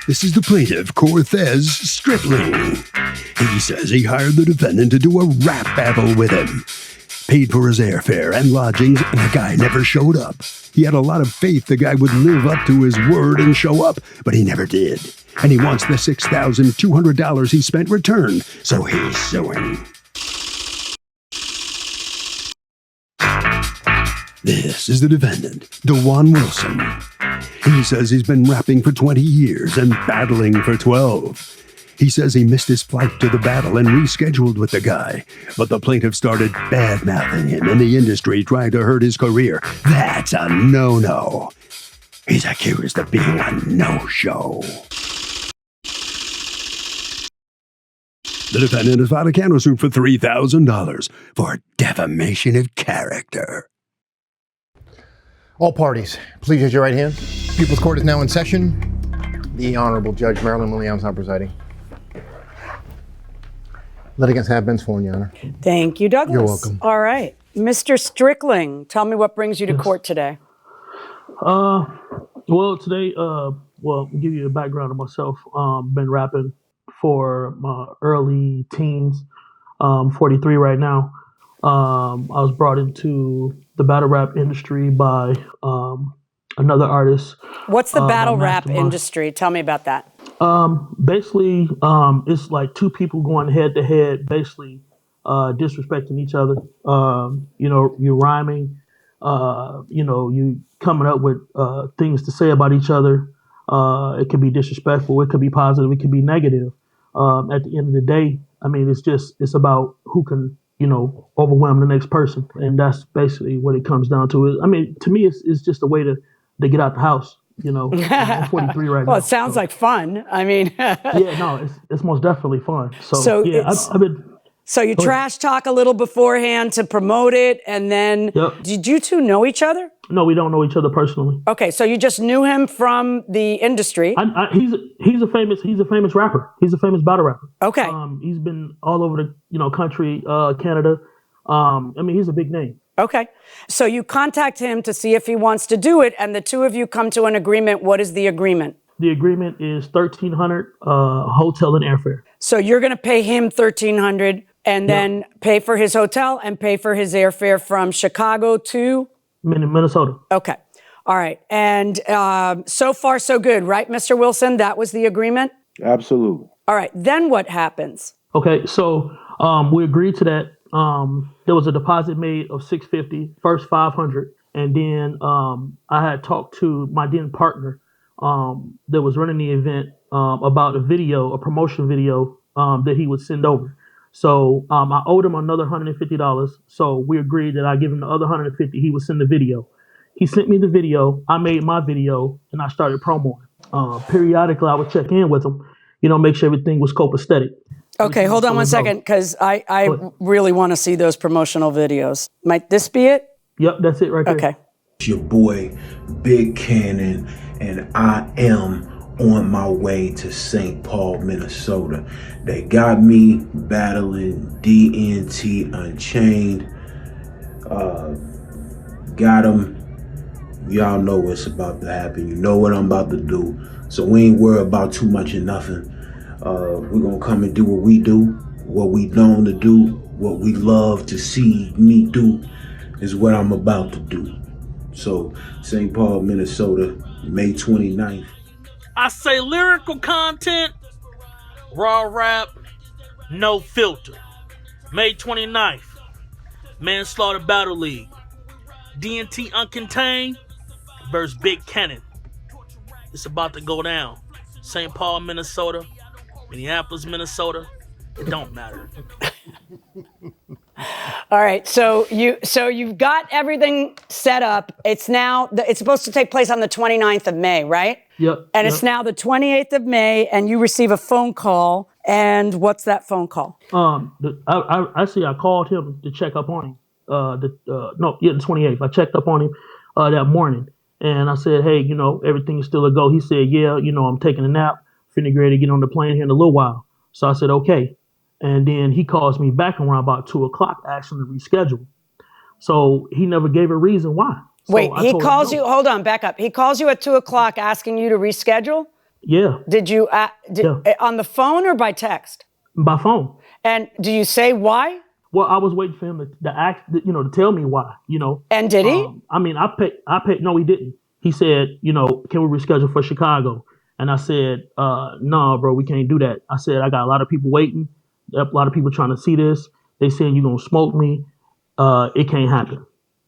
This is the plaintiff, Cortez Stripling. He says he hired the defendant to do a rap battle with him. Paid for his airfare and lodgings, and the guy never showed up. He had a lot of faith the guy would live up to his word and show up, but he never did. And he wants the $6,200 he spent returned, so he's suing. This is the defendant, DeJuan Wilson. He says he's been rapping for 20 years and battling for 12. He says he missed his flight to the battle and rescheduled with the guy, but the plaintiff started bad-mouthing him and the industry tried to hurt his career. That's a no-no. He's accused of being a no-show. The defendant has filed a countersuit for $3,000 for defamation of character. All parties, please raise your right hand. People's Court is now in session. The Honorable Judge Marilyn Williams now presiding. Litigants have been sworn, Your Honor. Thank you, Douglas. You're welcome. All right. Mr. Strickling, tell me what brings you to court today. Well, today, I'll give you a background of myself. Been rapping for my early teens, 43 right now. I was brought into the battle rap industry by another artist. What's the battle rap industry? Tell me about that. Basically, it's like two people going head to head, basically disrespecting each other. You're rhyming, you coming up with things to say about each other. It could be disrespectful, it could be positive, it could be negative. At the end of the day, I mean, it's about who can, overwhelm the next person. And that's basically what it comes down to. I mean, to me, it's just a way to get out the house. I'm 43 right now. Well, it sounds like fun. I mean, yeah, no, it's most definitely fun. So yeah, I've been. So you trash talk a little beforehand to promote it, and then Did you two know each other? No, we don't know each other personally. Okay, so you just knew him from the industry. He's a famous rapper. He's a famous battle rapper. Okay. He's been all over the country, Canada. He's a big name. Okay. So you contact him to see if he wants to do it, and the two of you come to an agreement. What is the agreement? The agreement is $1,300 hotel and airfare. So you're going to pay him $1,300 and then pay for his hotel and pay for his airfare from Chicago to Minnesota. Okay. All right. And so far, so good, right, Mr. Wilson? That was the agreement? Absolutely. All right. Then what happens? Okay. So we agreed to that. There was a deposit made of $650, first $500. And then I had talked to my then partner that was running the event about a promotion video that he would send over. So I owed him another $150. So we agreed that I give him the other $150. He would send the video. He sent me the video. I made my video and I started promoting. Periodically, I would check in with him, make sure everything was copacetic. Okay, hold on one second, because I really want to see those promotional videos. Might this be it? Yep, that's it right there. Okay. It's your boy, Big Cannon, and I am on my way to St. Paul, Minnesota. They got me battling DNT Unchained. Got him. Y'all know what's about to happen. You know what I'm about to do. So we ain't worried about too much or nothing. We're gonna come and do what we do, what we known to do, what we love to see me do is what I'm about to do. So St. Paul, Minnesota, May 29th. I say lyrical content, raw rap, no filter. May 29th, Manslaughter Battle League. DNT Uncontained versus Big Cannon. It's about to go down. St. Paul, Minnesota, Minneapolis, Minnesota. It don't matter. All right, so you've got everything set up. It's supposed to take place on the 29th of May, right? Yep. And it's now the 28th of May, and you receive a phone call. And what's that phone call? I called him to check up on him. The 28th. I checked up on him that morning, and I said, hey, everything is still a go. He said, yeah, I'm taking a nap, finna get ready to get on the plane here in a little while. So I said, okay. And then he calls me back around about 2:00, asking to reschedule. So he never gave a reason why. So Wait, he calls you, hold on, back up. He calls you at 2:00 asking you to reschedule? Yeah. Did you Yeah. on the phone or by text? By phone. And do you say why? Well, I was waiting for him to ask, to tell me why, And did he? I mean, I paid, no, he didn't. He said, can we reschedule for Chicago? And I said, no, bro, we can't do that. I said, I got a lot of people waiting. A lot of people trying to see this. They saying you're going to smoke me. It can't happen.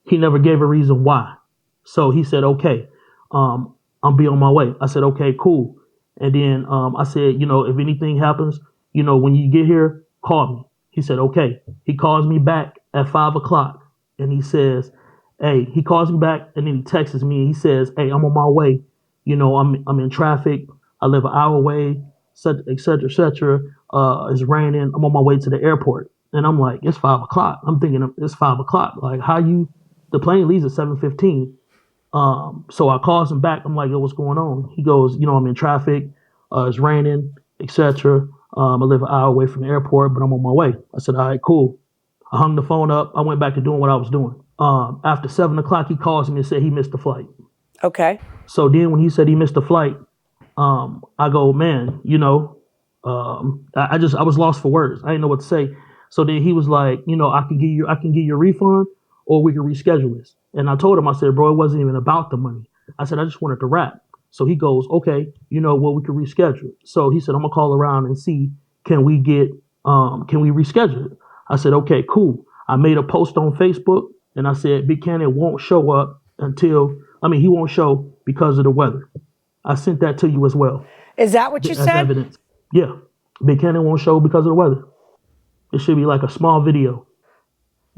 He never gave a reason why. So he said, okay, I'll be on my way. I said, okay, cool. And then I said, if anything happens, when you get here, call me. He said, okay. He calls me back at 5:00 and he says, hey, he calls me back and then he texts me and he says, hey, I'm on my way. I'm in traffic. I live an hour away, et cetera, et cetera. It's raining. I'm on my way to the airport. And I'm like, it's 5:00. I'm thinking it's 5:00. Like, the plane leaves at 7:15. So I calls him back. I'm like, yo, what's going on? He goes, I'm in traffic. It's raining, etc. I live an hour away from the airport, but I'm on my way. I said, all right, cool. I hung the phone up. I went back to doing what I was doing. After 7:00, he calls me and said he missed the flight. Okay. So then when he said he missed the flight, I go, man, I was lost for words. I didn't know what to say. So then he was like, I can give you a refund or we can reschedule this. And I told him, I said, bro, it wasn't even about the money. I said, I just wanted to rap. So he goes, okay, we can reschedule. So he said, I'm gonna call around and see, can we reschedule it? I said, okay, cool. I made a post on Facebook and I said, Big Cannon won't show up he won't show because of the weather. I sent that to you as well. Is that what you as said? Evidence. Yeah. Big Cannon won't show because of the weather. It should be like a small video.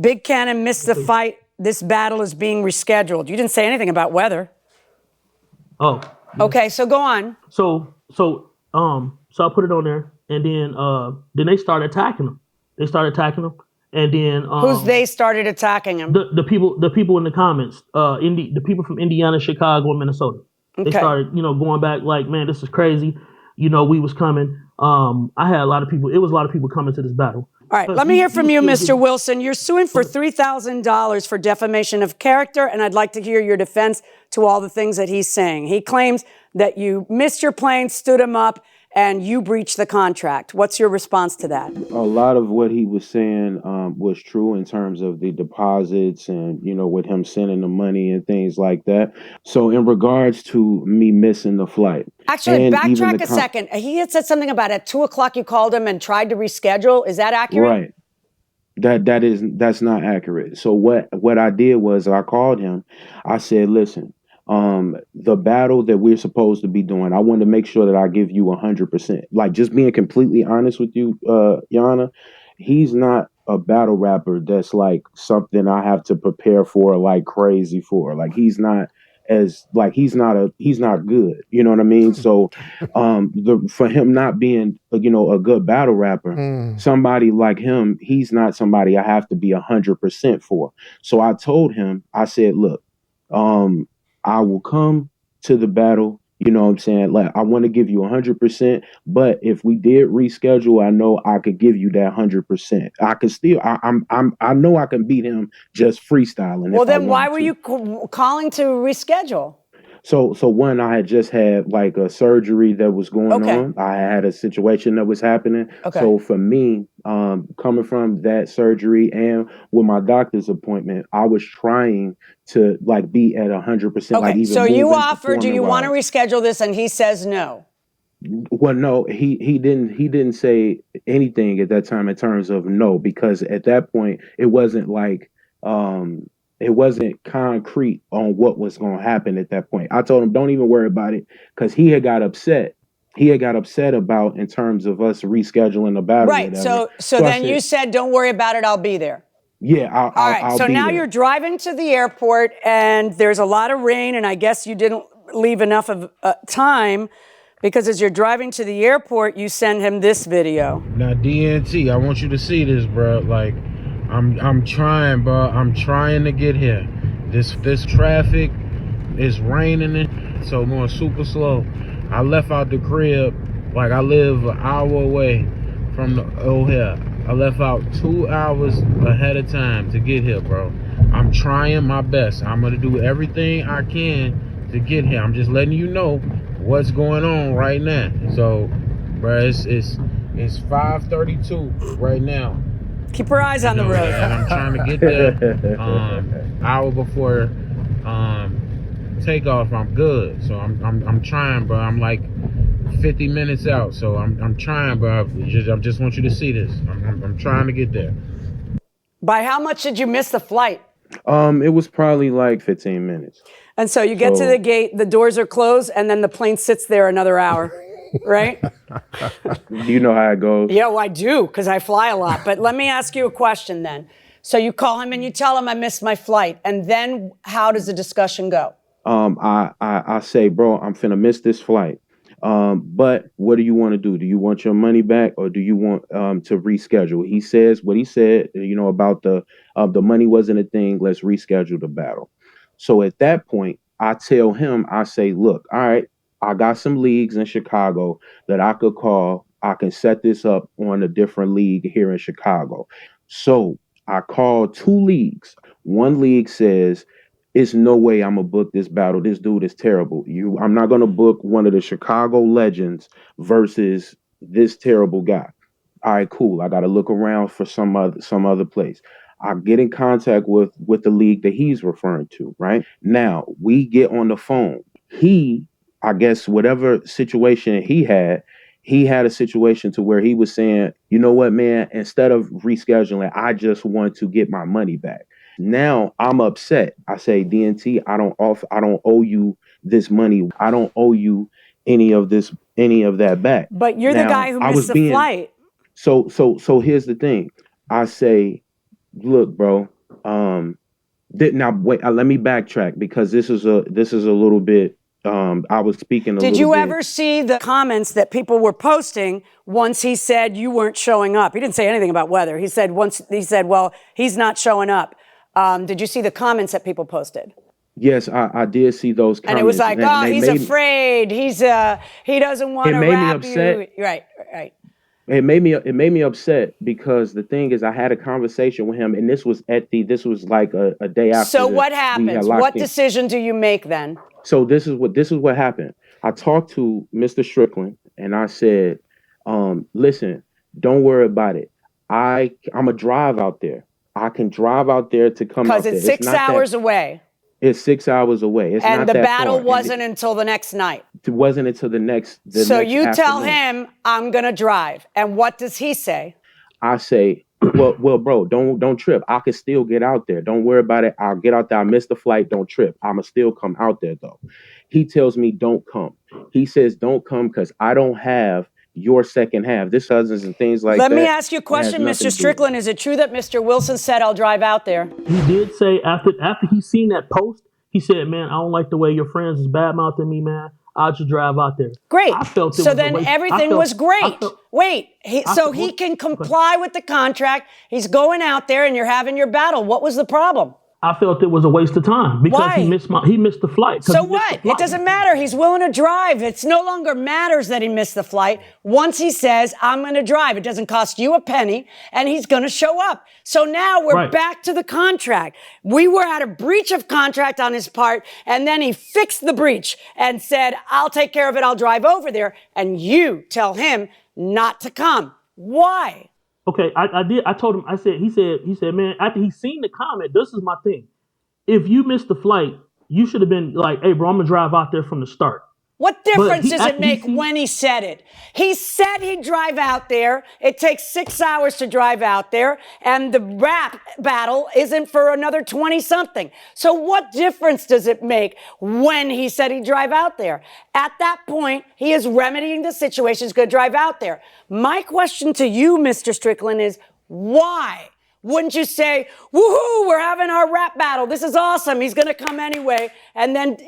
Big Cannon missed the fight. This battle is being rescheduled. You didn't say anything about weather. Oh. Okay, so go on. So I put it on there, and then they started attacking him. And then Who's they started attacking him? The people in the comments, the people from Indiana, Chicago, and Minnesota. Okay. They started, going back like, man, this is crazy. We was coming. I had a lot of people. It was a lot of people coming to this battle. All right, let me hear from you, Mr. Wilson. You're suing for $3,000 for defamation of character, and I'd like to hear your defense to all the things that he's saying. He claims that you missed your plane, stood him up, and you breached the contract. What's your response to that? A lot of what he was saying was true in terms of the deposits and, with him sending the money and things like that. So in regards to me missing the flight. Actually, backtrack a second. He had said something about at 2:00 you called him and tried to reschedule. Is that accurate? Right. That's not accurate. So what I did was I called him. I said, listen, the battle that we're supposed to be doing, I want to make sure that I give you 100%. Like, just being completely honest with you, Yana, he's not a battle rapper that's like something I have to prepare for like crazy for. Like, he's not good. You know what I mean? So for him not being a good battle rapper, somebody like him, he's not somebody I have to be 100% for. So I told him, I said, look, I will come to the battle. You know what I'm saying? Like, I want to give you 100%, but if we did reschedule, I know I could give you that 100%. I could still, I know I can beat him just freestyling. Well, then why were you calling to reschedule? So one, I had just had like a surgery that was going on. I had a situation that was happening. Okay. So for me, coming from that surgery and with my doctor's appointment, I was trying to like be at 100%. Okay. Like, even so you offered, do you performing-wise. want to reschedule this? And he says no. Well, no, he didn't say anything at that time in terms of no, because at that point it wasn't like it wasn't concrete on what was going to happen at that point. I told him, don't even worry about it, because he had got upset. He had got upset about in terms of us rescheduling the battle. Right. So then you said, don't worry about it. I'll be there. Yeah. All right. So now you're driving to the airport and there's a lot of rain, and I guess you didn't leave enough of time, because as you're driving to the airport, you send him this video. Now, DNT, I want you to see this, bro. Like, I'm trying, bro. I'm trying to get here. This traffic is raining, so I'm going super slow. I left out the crib, like I live an hour away from the O'Hare. I left out 2 hours ahead of time to get here, bro. I'm trying my best. I'm gonna do everything I can to get here. I'm just letting you know what's going on right now. So, bro, it's 5:32 right now. Keep your eyes on the road. And I'm trying to get there hour before takeoff. I'm good. So I'm trying, bro. I'm like 50 minutes out. So I'm trying, bro. I just want you to see this. I'm trying to get there. By how much did you miss the flight? It was probably like 15 minutes. And so you get to the gate, the doors are closed, and then the plane sits there another hour, right? You know how it goes. Yeah, well, I do, because I fly a lot. But let me ask you a question then. So you call him and you tell him I missed my flight. And then how does the discussion go? I say, bro, I'm finna miss this flight. But what do you want to do? Do you want your money back, or do you want to reschedule? He says what he said, about the money wasn't a thing. Let's reschedule the battle. So at that point, I tell him, I say, look, all right, I got some leagues in Chicago that I could call. I can set this up on a different league here in Chicago. So I called 2 leagues. One league says, it's no way I'm gonna book this battle. This dude is terrible. I'm not gonna book one of the Chicago legends versus this terrible guy. All right, cool. I gotta look around for some other place. I get in contact with the league that he's referring to. Right now, we get on the phone. I guess whatever situation he had a situation to where he was saying, you know what, man, instead of rescheduling, I just want to get my money back. Now I'm upset. I say, DNT, I don't owe you this money. I don't owe you any of that back. But you're the guy who missed the flight. So here's the thing. I say, look, bro, now wait, let me backtrack, because this is a little bit, I was speaking a little bit. Did you ever see the comments that people were posting once he said you weren't showing up? He didn't say anything about weather. He said, well, he's not showing up. Did you see the comments that people posted? Yes, I did see those comments. And it was like, he's afraid. He doesn't want to rap you. Right. It made me upset, because the thing is, I had a conversation with him, and this was like a day after. So what happens? What decision do you make then? So this is what happened. I talked to Mr. Strickland, and I said, listen, don't worry about it. I'm a drive out there. I can drive out there to come out there. Because it's 6 hours away. It's 6 hours away. It's and not the that battle far. wasn't until the next night. It wasn't until the next. So you tell him, I'm going to drive. And what does he say? I say, well, bro, don't trip. I can still get out there. Don't worry about it. I'll get out there. I missed the flight. Don't trip. I'ma still come out there, though. He tells me, don't come. He says, don't come because I don't have your second half. This cousins and things like that. Let me ask you a question, Mr. Strickland. Is it true that Mr. Wilson said, I'll drive out there? He did say after he seen that post, he said, man, I don't like the way your friends is bad-mouthing me, man. I'll just drive out there. Great. I felt so then everything was great. He can comply with the contract. He's going out there and you're having your battle. What was the problem? I felt it was a waste of time because Why? he missed the flight. So what? It doesn't matter. He's willing to drive. It's no longer matters that he missed the flight. Once he says, I'm going to drive, it doesn't cost you a penny, and he's going to show up. So now we're back to the contract. We were at a breach of contract on his part, and then he fixed the breach and said, I'll take care of it. I'll drive over there. And you tell him not to come. Why? Okay, I did. I told him. He said, man. After he seen the comment, this is my thing. If you missed the flight, you should have been like, hey, bro, I'm gonna drive out there from the start. What difference does it make when he said it? He said he'd drive out there. It takes 6 hours to drive out there, and the rap battle isn't for another 20-something. So what difference does it make when he said he'd drive out there? At that point, he is remedying the situation. He's going to drive out there. My question to you, Mr. Strickland, is why? Wouldn't you say, woohoo, we're having our rap battle. This is awesome. He's going to come anyway. And then,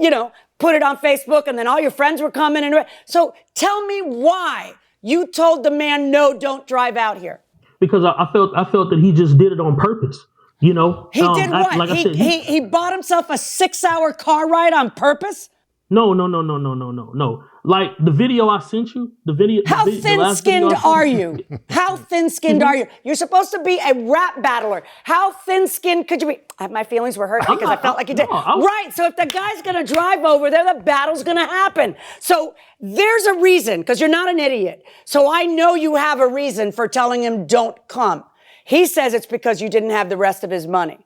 put it on Facebook, and then all your friends were coming. So tell me why you told the man, no, don't drive out here. Because I felt that he just did it on purpose. He did what? Like I said, he bought himself a 6-hour car ride on purpose? No. Like the video I sent you, the video. How the last thin-skinned video I sent are you? How thin-skinned are you? You're supposed to be a rap battler. How thin-skinned could you be? My feelings were hurt because I felt like you did. Right, so if the guy's going to drive over there, the battle's going to happen. So there's a reason, because you're not an idiot. So I know you have a reason for telling him don't come. He says it's because you didn't have the rest of his money.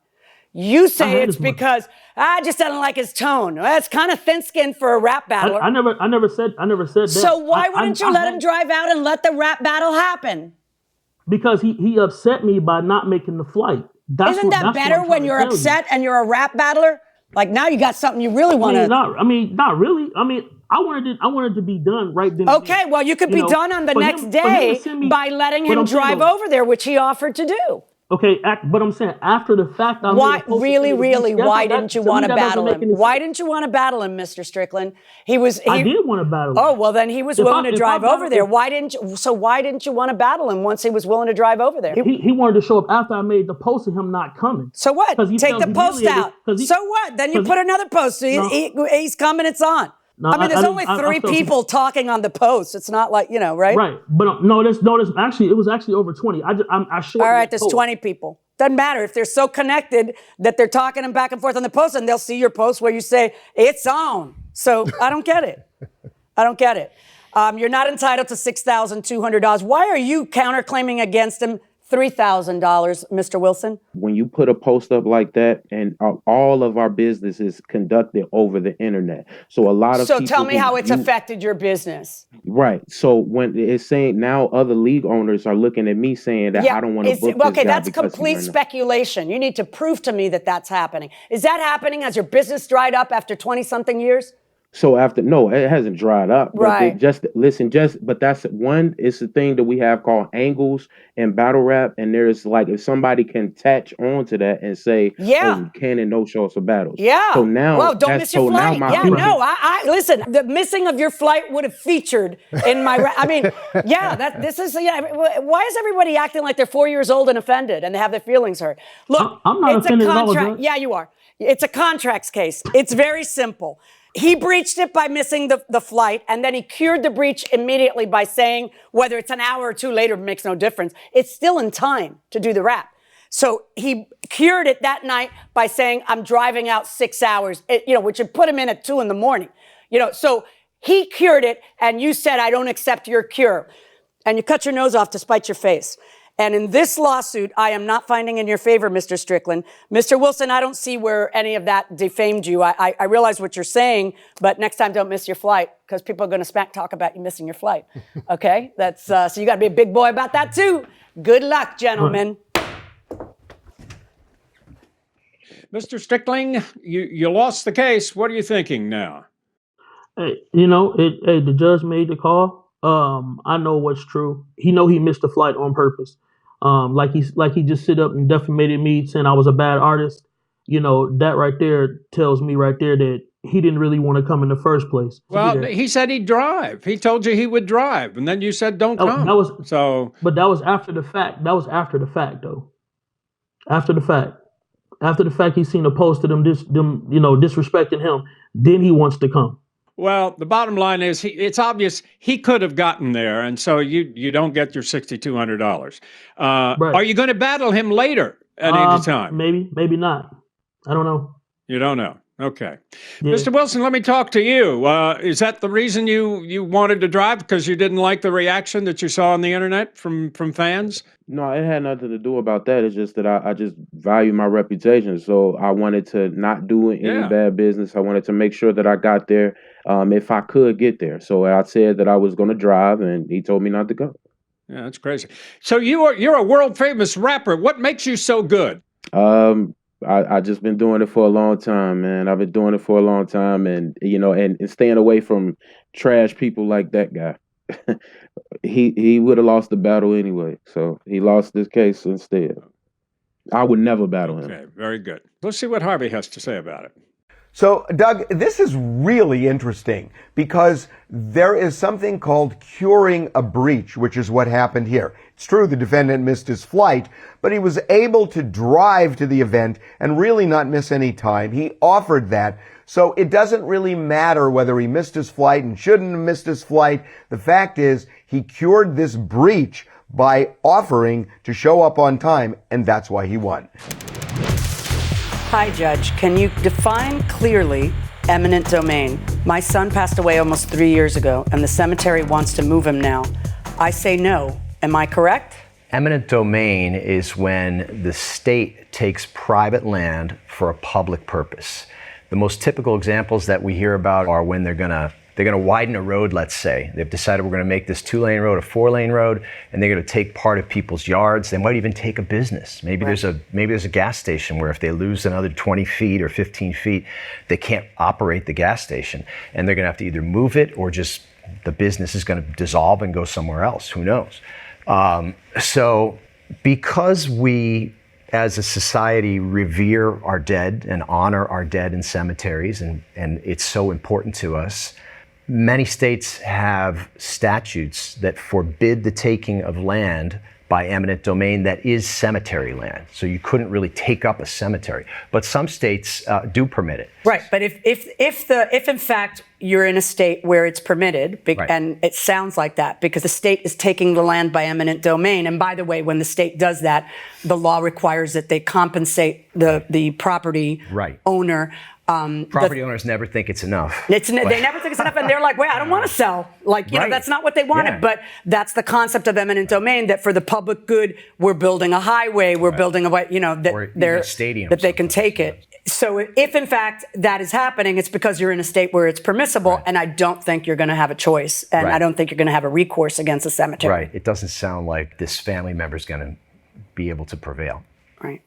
You say it's because I just don't like his tone. Well, that's kind of thin-skinned for a rap battler. I never said that. So why wouldn't you let him drive out and let the rap battle happen? Because he upset me by not making the flight. Isn't that better when you're upset and you're a rap battler? Like now you got something you really want to. Not really. I wanted to be done right then. Okay, well you could be done on the next day by letting him drive over there, which he offered to do. Okay, but I'm saying after the fact, why didn't you want to battle him? Why didn't you want to battle him, Mr. Strickland? I did want to battle him. Oh, well then he was willing to drive over there. Why didn't you want to battle him once he was willing to drive over there? He wanted to show up after I made the post of him not coming. So what? Take the post out. So what? Then you put another post. So he's coming, it's on. No, there's only three people talking on the post. It's not like, right? Right. But it was actually over 20. I showed. All right, there's 20 people. Doesn't matter if they're so connected that they're talking them back and forth on the post, and they'll see your post where you say it's on. So I don't get it. You're not entitled to $6,200. Why are you counterclaiming against him $3,000, Mr. Wilson? When you put a post up like that, and all of our business is conducted over the internet, so a lot of people tell me how it's affected your business. Right. So when it's saying now other league owners are looking at me saying that I don't want to book this guy. That's complete speculation. You need to prove to me that that's happening. Is that happening? Has your business dried up after 20-something years? So it hasn't dried up. Right. But that's one, it's a thing that we have called angles in battle rap. And there's like, if somebody can attach onto that and say, you can and no show us a battle. Yeah. So now, don't miss your flight. Listen, the missing of your flight would have featured in my, why is everybody acting like they're 4 years old and offended and they have their feelings hurt? Look, I'm not it's offended a contract. at all, Yeah, you are. It's a contracts case. It's very simple. He breached it by missing the flight, and then he cured the breach immediately by saying, whether it's an hour or two later makes no difference, it's still in time to do the rap. So he cured it that night by saying, I'm driving out 6 hours, which would put him in at 2 a.m. So he cured it, and you said, I don't accept your cure. And you cut your nose off to spite your face. And in this lawsuit, I am not finding in your favor, Mr. Strickland. Mr. Wilson, I don't see where any of that defamed you. I realize what you're saying, but next time don't miss your flight, because people are going to smack talk about you missing your flight. Okay? That's so you got to be a big boy about that too. Good luck, gentlemen. Mr. Strickling, you lost the case. What are you thinking now? Hey, the judge made the call. I know what's true. He missed the flight on purpose. Like he just sit up and defamated me saying I was a bad artist. That right there tells me right there that he didn't really want to come in the first place. Well, he said he'd drive. He told you he would drive, and then you said don't come. But that was after the fact. That was after the fact, though. After the fact. After the fact, he's seen a post of them disrespecting him. Then he wants to come. Well, the bottom line is it's obvious he could have gotten there, and so you don't get your $6,200. Right. Are you going to battle him later at any time? Maybe not. I don't know. You don't know. Okay. Yeah. Mr. Wilson, let me talk to you. Is that the reason you wanted to drive, because you didn't like the reaction that you saw on the internet from fans? No, it had nothing to do about that. It's just that I just value my reputation. So I wanted to not do any bad business. I wanted to make sure that I got there if I could get there. So I said that I was going to drive, and he told me not to go. Yeah, that's crazy. So you're a world famous rapper. What makes you so good? I just been doing it for a long time, man. I've been doing it for a long time, and and staying away from trash people like that guy. He would have lost the battle anyway, so he lost this case instead. I would never battle him. Okay, very good. Let's see what Harvey has to say about it. So, Doug, this is really interesting because there is something called curing a breach, which is what happened here. It's true the defendant missed his flight, but he was able to drive to the event and really not miss any time. He offered that. So it doesn't really matter whether he missed his flight and shouldn't have missed his flight. The fact is he cured this breach by offering to show up on time, and that's why he won. Hi, Judge. Can you define clearly eminent domain? My son passed away almost 3 years ago, and the cemetery wants to move him now. I say no. Am I correct? Eminent domain is when the state takes private land for a public purpose. The most typical examples that we hear about are when they're gonna widen a road, let's say. They've decided we're gonna make this 2-lane road a 4-lane road, and they're gonna take part of people's yards. They might even take a business. Maybe there's a gas station where if they lose another 20 feet or 15 feet, they can't operate the gas station. And they're gonna have to either move it or just the business is gonna dissolve and go somewhere else, who knows? So because we as a society revere our dead and honor our dead in cemeteries, and it's so important to us, many states have statutes that forbid the taking of land by eminent domain that is cemetery land. So you couldn't really take up a cemetery, but some states do permit it. Right, but if in fact you're in a state where it's permitted, and it sounds like that because the state is taking the land by eminent domain, and by the way, when the state does that, the law requires that they compensate the property owner. Property owners never think it's enough. They never think it's enough, and they're like, wait, I don't want to sell. Like, you know, that's not what they wanted. But that's the concept of eminent domain, that for the public good, we're building a highway, we're building a way, you know, that they're stadium that they can take it. So if in fact that is happening, it's because you're in a state where it's permissible, and I don't think you're going to have a choice, and I don't think you're going to have a recourse against a cemetery. Right. It doesn't sound like this family member is going to be able to prevail. Right.